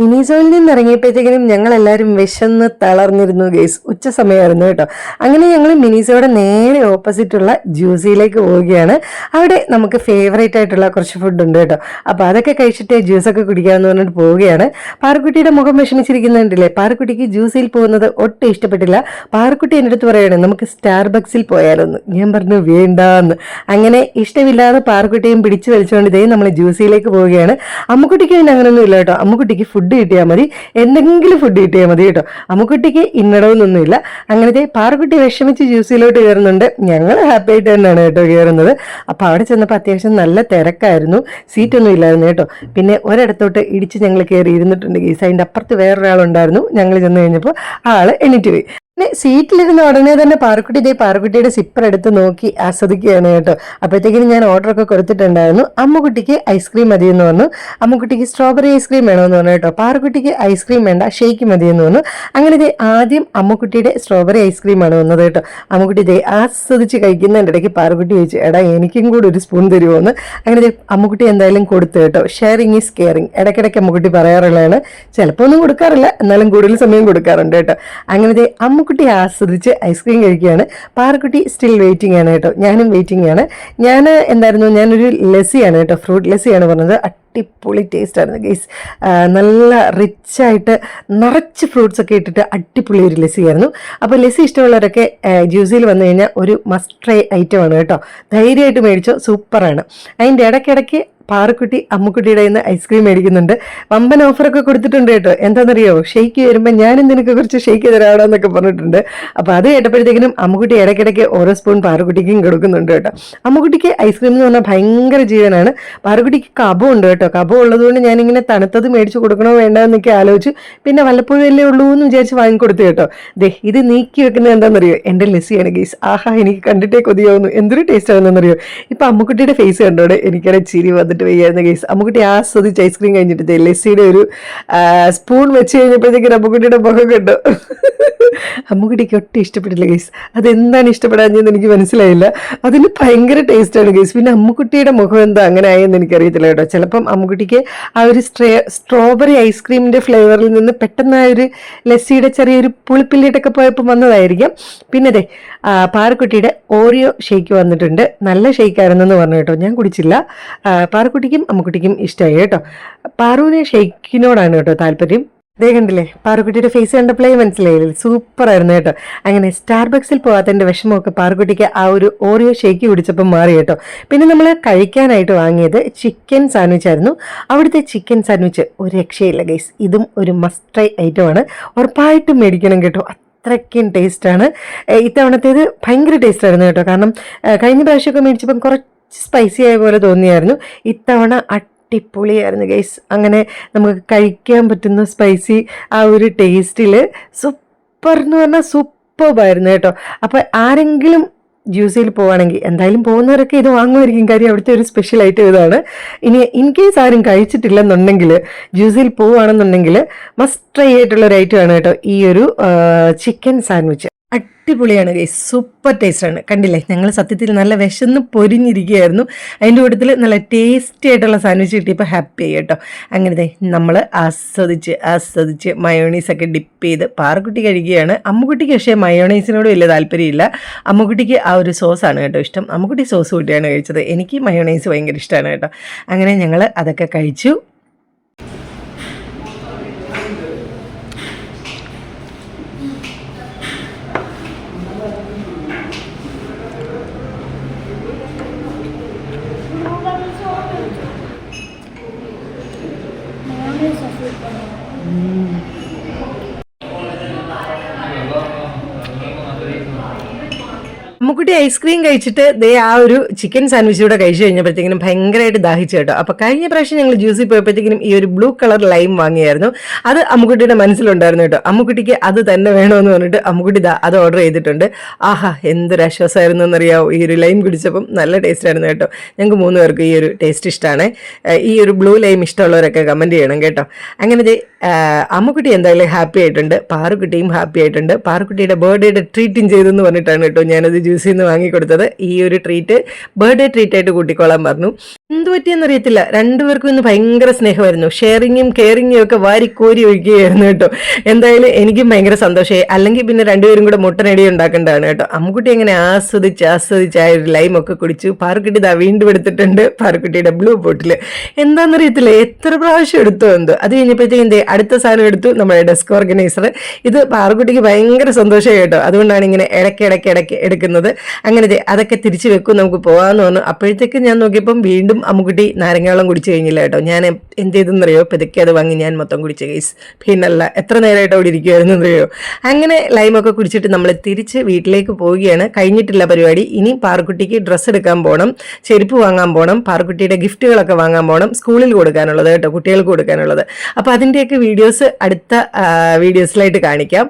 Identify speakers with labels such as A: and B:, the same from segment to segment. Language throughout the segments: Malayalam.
A: മിനിസോയിൽ നിന്ന് ഇറങ്ങിയപ്പോഴത്തേക്കിനും ഞങ്ങളെല്ലാവരും വിശന്ന് തളർന്നിരുന്നു ഗെയ്സ്. ഉച്ച സമയമായിരുന്നു കേട്ടോ. അങ്ങനെ ഞങ്ങൾ മിനിസോയുടെ നേരെ ഓപ്പോസിറ്റുള്ള ജ്യൂസിയിലേക്ക് പോവുകയാണ്. അവിടെ നമുക്ക് ഫേവറേറ്റ് ആയിട്ടുള്ള കുറച്ച് ഫുഡ് ഉണ്ട് കേട്ടോ. അപ്പോൾ അതൊക്കെ കഴിച്ചിട്ട് ജ്യൂസൊക്കെ കുടിക്കാമെന്ന് പറഞ്ഞിട്ട് പോവുകയാണ്. പാറക്കുട്ടിയുടെ മുഖം വിഷമിച്ചിരിക്കുന്നുണ്ടല്ലേ. പാറക്കുട്ടിക്ക് ജ്യൂസിൽ പോകുന്നത് ഒട്ടും ഇഷ്ടപ്പെട്ടില്ല. പാറക്കുട്ടി എൻ്റെ അടുത്ത് പറയുകയാണ്, നമുക്ക് സ്റ്റാർബക്സിൽ പോയാലൊന്ന്. ഞാൻ പറഞ്ഞു വേണ്ടാന്ന്. അങ്ങനെ ഇഷ്ടമില്ലാതെ പാറക്കുട്ടിയും പിടിച്ചു വലിച്ചുകൊണ്ട് ഇതേ നമ്മൾ ജ്യൂസിയിലേക്ക് പോവുകയാണ്. അമ്മുക്കുട്ടിക്ക് പിന്നെ അങ്ങനെയൊന്നും ഇല്ല കേട്ടോ. അമ്മുക്കുട്ടിക്ക് ഫുഡ് കിട്ടിയാൽ മതി, എന്തെങ്കിലും ഫുഡ് കിട്ടിയാൽ മതി കേട്ടോ. അമ്മുക്കുട്ടിക്ക് ഇന്നടവൊന്നുമില്ല. അങ്ങനത്തെ പാറക്കുട്ടി വിഷമിച്ച് ജ്യൂസിലോട്ട് കയറുന്നുണ്ട്. ഞങ്ങൾ ഹാപ്പി ആയിട്ട് തന്നെയാണ് കേട്ടോ കയറുന്നത്. അപ്പോൾ അവിടെ ചെന്നപ്പോൾ അത്യാവശ്യം നല്ല തിരക്കായിരുന്നു, സീറ്റൊന്നും ഇല്ലായിരുന്നു കേട്ടോ. പിന്നെ ഒരിടത്തോട്ട് ഇടിച്ച് ഞങ്ങൾ കയറി ഇരുന്നിട്ടുണ്ട് ഗീസ്. അതിൻ്റെ അപ്പുറത്ത് വേറൊരാളുണ്ടായിരുന്നു. ഞങ്ങൾ ചെന്ന് കഴിഞ്ഞപ്പോൾ ആൾ എണീറ്റ് പോയി. പിന്നെ സീറ്റിലിരുന്ന ഉടനെ തന്നെ പാറക്കുട്ടിയുടെ സിപ്പർ എടുത്ത് നോക്കി ആസ്വദിക്കുകയാണ് കേട്ടോ. അപ്പോഴത്തേക്കിനും ഞാൻ ഓർഡറൊക്കെ കൊടുത്തിട്ടുണ്ടായിരുന്നു. അമ്മുക്കുട്ടിക്ക് ഐസ്ക്രീം മതിയെന്ന് പറഞ്ഞു. അമ്മുക്കുട്ടിക്ക് സ്ട്രോബെറി ഐസ്ക്രീം വേണമെന്ന് പറഞ്ഞു കേട്ടോ. പാറക്കുട്ടിക്ക് ഐസ്ക്രീം വേണ്ട, ഷേക്ക് മതിയെന്ന് പറഞ്ഞു. അങ്ങനെ ആദ്യം അമ്മുക്കുട്ടിയുടെ സ്ട്രോബെറി ഐസ്ക്രീമാണ് വന്നത് കേട്ടോ. അമ്മുക്കുട്ടി ആസ്വദിച്ച് കഴിക്കുന്നതിൻ്റെ ഇടയ്ക്ക് പാറക്കുട്ടി ചോദിച്ചു, എടാ എനിക്കും കൂടി ഒരു സ്പൂൺ തരുമോന്ന്. അങ്ങനെ അമ്മുക്കുട്ടി എന്തായാലും കൊടുത്തു കേട്ടോ. ഷെയറിങ് ഈസ് കെയറിങ് ഇടയ്ക്കിടയ്ക്ക് അമ്മുക്കുട്ടി പറയാറുള്ളതാണ്. ചിലപ്പോൾ ഒന്നും കൊടുക്കാറില്ല, എന്നാലും കൂടുതൽ സമയം കൊടുക്കാറുണ്ട് കേട്ടോ. അങ്ങനെ അമ്മുക്കുട്ടി ആസ്വദിച്ച് ഐസ്ക്രീം കഴിക്കുകയാണ്. പാറക്കുട്ടി സ്റ്റിൽ വെയിറ്റിംഗ് ആണ് കേട്ടോ. ഞാനും വെയിറ്റിംഗ് ആണ്. ഞാനൊരു ലസ്സിയാണ് കേട്ടോ, ഫ്രൂട്ട് ലസ്സിയാണ് പറഞ്ഞത്. അടിപൊളി ടേസ്റ്റ് ആയിരുന്നു ഗൈസ്. നല്ല റിച്ചായിട്ട് നിറച്ച് ഫ്രൂട്ട്സ് ഒക്കെ ഇട്ടിട്ട് അടിപൊളി ഒരു ലസ്സിയായിരുന്നു. അപ്പോൾ ലസ്സി ഇഷ്ടമുള്ളവരൊക്കെ ജ്യൂസിൽ വന്നു കഴിഞ്ഞാൽ ഒരു മസ്റ്റ് ട്രൈ ഐറ്റമാണ് കേട്ടോ. ധൈര്യമായിട്ട് മേടിച്ചോ, സൂപ്പറാണ്. അതിൻ്റെ ഇടയ്ക്കിടയ്ക്ക് പാറക്കുട്ടി അമ്മുക്കുട്ടിയുടെ നിന്ന് ഐസ്ക്രീം മേടിക്കുന്നുണ്ട്. വമ്പൻ ഓഫറൊക്കെ കൊടുത്തിട്ടുണ്ട് കേട്ടോ. എന്താണെന്നറിയോ, ഷെയ്ക്ക് വരുമ്പോൾ ഞാനും നിനക്ക് കുറച്ച് ഷെയ്ക്ക് തരാടാന്നൊക്കെ പറഞ്ഞിട്ടുണ്ട്. അപ്പോൾ അത് കേട്ടപ്പോഴത്തേക്കിനും അമ്മുക്കുട്ടി ഇടയ്ക്കിടയ്ക്ക് ഓരോ സ്പൂൺ പാറക്കുട്ടിക്കും കൊടുക്കുന്നുണ്ട് കേട്ടോ. അമ്മുക്കുട്ടിക്ക് ഐസ്ക്രീം എന്ന് പറഞ്ഞാൽ ഭയങ്കര ജീവനാണ്. പാറക്കുട്ടിക്ക് കഫം ഉണ്ട് കേട്ടോ. കഫം ഉള്ളതുകൊണ്ട് ഞാനിങ്ങനെ തണുത്തത് മേടിച്ച് കൊടുക്കണോ വേണ്ടെന്നൊക്കെ ആലോചിച്ചു. പിന്നെ വല്ലപ്പോഴല്ലേ ഉള്ളൂ എന്ന് വിചാരിച്ച് വാങ്ങിക്കൊടുത്തു കേട്ടോ. ഇത് നീക്കി വെക്കുന്നത് എന്താണെന്നറിയോ, എൻ്റെ ലസ്സിയാണ് ഗീസ്. ആഹാ, എനിക്ക് കണ്ടിട്ടേ കൊതിയാവുന്നു. എന്തൊരു ടേസ്റ്റ് ആവുന്നറിയോ. ഇപ്പം അമ്മുക്കുട്ടിയുടെ ഫേസ് കണ്ടോടെ എനിക്കടെ ചിരി വന്നിട്ട് വയ്യായിരുന്നു ഗൈസ്. അമ്മുക്കുട്ടി ആസ്വദിച്ച് ഐസ്ക്രീം കഴിഞ്ഞിട്ട് ലസ്സിയുടെ ഒരു സ്പൂൺ വെച്ച് കഴിഞ്ഞപ്പോഴത്തേക്കും അമ്മുക്കുട്ടിയുടെ മുഖം കണ്ടു. അമ്മുക്കുട്ടിക്ക് ഒട്ടും ഇഷ്ടപ്പെട്ടില്ല ഗൈസ്. അതെന്താണ് ഇഷ്ടപ്പെടാഞ്ഞെന്ന് എനിക്ക് മനസ്സിലായില്ല. അതിന് ഭയങ്കര ടേസ്റ്റാണ് ഗൈസ്. പിന്നെ അമ്മുക്കുട്ടിയുടെ മുഖം എന്താ അങ്ങനെ ആയെന്ന് എനിക്കറിയത്തില്ല കേട്ടോ. ചിലപ്പം അമ്മുക്കുട്ടിക്ക് ആ ഒരു സ്ട്രോബെറി ഐസ്ക്രീമിൻ്റെ ഫ്ലേവറിൽ നിന്ന് പെട്ടെന്ന് ആ ഒരു ലസ്സിയുടെ ചെറിയൊരു പുളിപ്പില്ലിട്ടൊക്കെ പോയപ്പോൾ വന്നതായിരിക്കാം. പിന്നെ പാറക്കുട്ടിയുടെ ഓറിയോ ഷേക്ക് വന്നിട്ടുണ്ട്. നല്ല ഷേക്കായിരുന്നെന്ന് പറഞ്ഞു കേട്ടോ. ഞാൻ കുടിച്ചില്ല. പാറക്കുട്ടിക്കും അമ്മുക്കുട്ടിക്കും ഇഷ്ടമായി കേട്ടോ. പാറുവിന് ഷേക്കിനോടാണ് കേട്ടോ താല്പര്യം. അതേ കണ്ടില്ലേ, പാറക്കുട്ടിയുടെ ഫേസ് കണ്ടപ്പോഴേ മനസ്സിലായില്ലേ, സൂപ്പറായിരുന്നു കേട്ടോ. അങ്ങനെ സ്റ്റാർബക്സിൽ പോകാത്തതിൻ്റെ വിഷമമൊക്കെ പാറക്കുട്ടിക്ക് ആ ഒരു ഓറിയോ ഷേക്ക് കുടിച്ചപ്പോൾ മാറി കേട്ടോ. പിന്നെ നമ്മൾ കഴിക്കാനായിട്ട് വാങ്ങിയത് ചിക്കൻ സാൻഡ്വിച്ച് ആയിരുന്നു. അവിടുത്തെ ചിക്കൻ സാൻഡ്വിച്ച് ഒരു രക്ഷയില്ല ഗൈസ്. ഇതും ഒരു മസ്റ്റ് ട്രൈ ഐറ്റമാണ്. ഉറപ്പായിട്ടും മേടിക്കണം കേട്ടോ. അത്രയ്ക്കും ടേസ്റ്റാണ്. ഇത്തവണത്തേത് ഭയങ്കര ടേസ്റ്റായിരുന്നു കേട്ടോ. കാരണം കഴിഞ്ഞ പ്രാവശ്യമൊക്കെ മേടിച്ചപ്പം കുറച്ച് സ്പൈസി ആയ പോലെ തോന്നിയായിരുന്നു. ഇത്തവണ അടിപൊളിയായിരുന്നു ഗൈസ്. അങ്ങനെ നമുക്ക് കഴിക്കാൻ പറ്റുന്ന സ്പൈസി ആ ഒരു ടേസ്റ്റിൽ സൂപ്പർ എന്ന് പറഞ്ഞാൽ സൂപ്പർബായിരുന്നു കേട്ടോ. അപ്പോൾ ആരെങ്കിലും ജ്യൂസിൽ പോവുകയാണെങ്കിൽ, എന്തായാലും പോകുന്നവരൊക്കെ ഇത് വാങ്ങുമായിരിക്കും, കാര്യം അവിടുത്തെ ഒരു സ്പെഷ്യൽ ഐറ്റം ഇതാണ്. ഇനി ഇൻ കേസ് ആരും കഴിച്ചിട്ടില്ലെന്നുണ്ടെങ്കിൽ, ജ്യൂസിൽ പോവുകയാണെന്നുണ്ടെങ്കിൽ മസ്റ്റ് ട്രൈ ആയിട്ടുള്ള ഒരു ഐറ്റമാണ് കേട്ടോ ഈ ഒരു ചിക്കൻ സാൻഡ്വിച്ച്. അടിപൊളിയാണ് ഗൈസ്, സൂപ്പർ ടേസ്റ്റാണ്. കണ്ടില്ലേ, ഞങ്ങൾ സത്യത്തിൽ നല്ല വിശന്ന് പൊരിഞ്ഞിരിക്കുകയായിരുന്നു. അതിൻ്റെ കൂട്ടത്തിൽ നല്ല ടേസ്റ്റി ആയിട്ടുള്ള സാൻഡ്വിച്ച് കിട്ടിയപ്പോൾ ഹാപ്പി ആയി കേട്ടോ. അങ്ങനെ നമ്മൾ ആസ്വദിച്ച് മയോണൈസൊക്കെ ഡിപ്പ് ചെയ്ത് പാറക്കുട്ടി കഴിക്കുകയാണ്. അമ്മുക്കുട്ടിക്ക് പക്ഷേ മയോണൈസിനോട് വലിയ താല്പര്യമില്ല. അമ്മുക്കുട്ടിക്ക് ആ ഒരു സോസാണ് കേട്ടോ ഇഷ്ടം. അമ്മുക്കുട്ടി സോസ് കൂട്ടിയാണ് കഴിച്ചത്. എനിക്ക് മയോണൈസ് ഭയങ്കര ഇഷ്ടമാണ് കേട്ടോ. അങ്ങനെ ഞങ്ങൾ അതൊക്കെ കഴിച്ചു. അമ്മുക്കുട്ടി ഐസ്ക്രീം കഴിച്ചിട്ട് ആ ഒരു ചിക്കൻ സാൻഡ്വിച്ച് കൂടെ കഴിച്ചു കഴിഞ്ഞപ്പോഴത്തേക്കിനും ഭയങ്കരമായിട്ട് ദാഹിച്ചു കേട്ടോ. അപ്പോൾ കഴിഞ്ഞ പ്രാവശ്യം ഞങ്ങൾ ജ്യൂസിൽ പോയപ്പോഴത്തേക്കിനും ഈ ഒരു ബ്ലൂ കളർ ലൈം വാങ്ങിയായിരുന്നു. അത് അമ്മുക്കുട്ടിയുടെ മനസ്സിലുണ്ടായിരുന്നു കേട്ടോ. അമ്മുക്കുട്ടിക്ക് അത് തന്നെ വേണമെന്ന് പറഞ്ഞിട്ട് അമ്മുക്കുട്ടി അത് ഓർഡർ ചെയ്തിട്ടുണ്ട്. ആഹാ, എന്തൊരു ആശ്വാസമായിരുന്നു എന്നറിയാമോ ഈ ഒരു ലൈം കുടിച്ചപ്പം. നല്ല ടേസ്റ്റ് ആയിരുന്നു കേട്ടോ. ഞങ്ങൾക്ക് 3 പേർക്ക് ഈ ഒരു ടേസ്റ്റ് ഇഷ്ടമാണ്. ഈ ഒരു ബ്ലൂ ലൈം ഇഷ്ടമുള്ളവരൊക്കെ കമൻറ്റ് ചെയ്യണം കേട്ടോ. അങ്ങനെ അമ്മുക്കുട്ടി എന്തായാലും ഹാപ്പി ആയിട്ടുണ്ട്, പാറുക്കുട്ടിയും ഹാപ്പി ആയിട്ടുണ്ട്. പാറുക്കുട്ടിയുടെ ബർത്ത്ഡേയുടെ ട്രീറ്റും ചെയ്തെന്ന് പറഞ്ഞിട്ടാണ് കേട്ടോ ഞാനത് ജ്യൂസിൽ നിന്ന് വാങ്ങിക്കൊടുത്തത്. ഈ ഒരു ട്രീറ്റ് ബർത്ത്ഡേ ട്രീറ്റ് ആയിട്ട് കൂട്ടിക്കോളാൻ പറഞ്ഞു. എന്ത് പറ്റിയെന്നറിയത്തില്ല, രണ്ടുപേർക്കും ഇന്ന് ഭയങ്കര സ്നേഹമായിരുന്നു. ഷെയറിങ്ങും കെയറിങ്ങും ഒക്കെ വാരിക്കോരി ഒഴിക്കുകയായിരുന്നു കേട്ടോ. എന്തായാലും എനിക്കും ഭയങ്കര സന്തോഷമായി. അല്ലെങ്കിൽ പിന്നെ രണ്ടുപേരും കൂടെ മുട്ടനടി ഉണ്ടാക്കേണ്ടതാണ് കേട്ടോ. അമ്മുക്കുട്ടി അങ്ങനെ ആസ്വദിച്ച് ആ ഒരു ലൈമൊക്കെ കുടിച്ചു. പാറുക്കുട്ടി ഇതാ വീണ്ടും എടുത്തിട്ടുണ്ട്, പാറുക്കുട്ടിയുടെ ബ്ലൂ ബോട്ടിൽ. എന്താണെന്നറിയത്തില്ല എത്ര പ്രാവശ്യം എടുത്തോ എന്തോ. അത് കഴിഞ്ഞപ്പോഴത്തേക്കും അടുത്ത സാധനം എടുത്തു, നമ്മുടെ ഡെസ്ക് ഓർഗനൈസർ. ഇത് പാറുക്കുട്ടിക്ക് ഭയങ്കര സന്തോഷമായി കേട്ടോ. അതുകൊണ്ടാണ് ഇങ്ങനെ ഇടയ്ക്ക് എടുക്കുന്നത്. അങ്ങനെ അതൊക്കെ തിരിച്ചു വെക്കും, നമുക്ക് പോകാമെന്ന് പറഞ്ഞു. അപ്പോഴത്തേക്ക് ഞാൻ നോക്കിയപ്പം വീണ്ടും അമ്മുക്കുട്ടി നാരങ്ങാവെള്ളം കുടിച്ചു കഴിഞ്ഞില്ല കേട്ടോ. ഞാൻ എന്ത് ചെയ്തെന്നറിയോ, പെതുക്കെ അത് വാങ്ങി ഞാൻ മൊത്തം കുടിച്ചു ഗൈസ്. പിന്നല്ല എത്ര നേരമായിട്ട് അവിടെ ഇരിക്കുമായിരുന്നു എന്നറിയോ. അങ്ങനെ ലൈമൊക്കെ കുടിച്ചിട്ട് നമ്മൾ തിരിച്ച് വീട്ടിലേക്ക് പോവുകയാണ്. കഴിഞ്ഞിട്ടില്ല പരിപാടി. ഇനി പാറുക്കുട്ടിക്ക് ഡ്രസ്സ് എടുക്കാൻ പോകണം, ചെരുപ്പ് വാങ്ങാൻ പോകണം, പാറുക്കുട്ടിയുടെ ഗിഫ്റ്റുകളൊക്കെ വാങ്ങാൻ പോകണം, സ്കൂളിൽ കൊടുക്കാനുള്ളത് കേട്ടോ, കുട്ടികൾക്ക് കൊടുക്കാനുള്ളത്. അപ്പോൾ അതിൻ്റെയൊക്കെ വീഡിയോസ് അടുത്ത വീഡിയോസിലായിട്ട് കാണിക്കാം.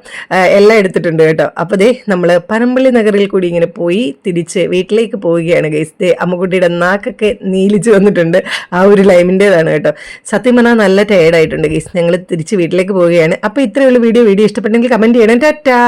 A: എല്ലാം എടുത്തിട്ടുണ്ട് കേട്ടോ. അപ്പോൾ നമ്മൾ പനമ്പള്ളി നഗറിൽ കൂടി ഇങ്ങനെ പോയി തിരിച്ച് വീട്ടിലേക്ക് പോവുകയാണ് ഗൈസ്. അമ്മുക്കുട്ടിയുടെ നാക്കൊക്കെ നീലിച്ച് വന്നിട്ടുണ്ട്. ആ ഒരു ലൈമിൻ്റെതാണ് കേട്ടോ. സത്യം പറഞ്ഞാൽ നല്ല ടയേർഡായിട്ടുണ്ട് ഗൈസ്. ഞങ്ങൾ തിരിച്ച് വീട്ടിലേക്ക് പോവുകയാണ്. അപ്പോൾ ഇത്രയുള്ള വീഡിയോ ഇഷ്ടപ്പെട്ടെങ്കിൽ കമൻറ്റ് ചെയ്യണം. ടാറ്റാ.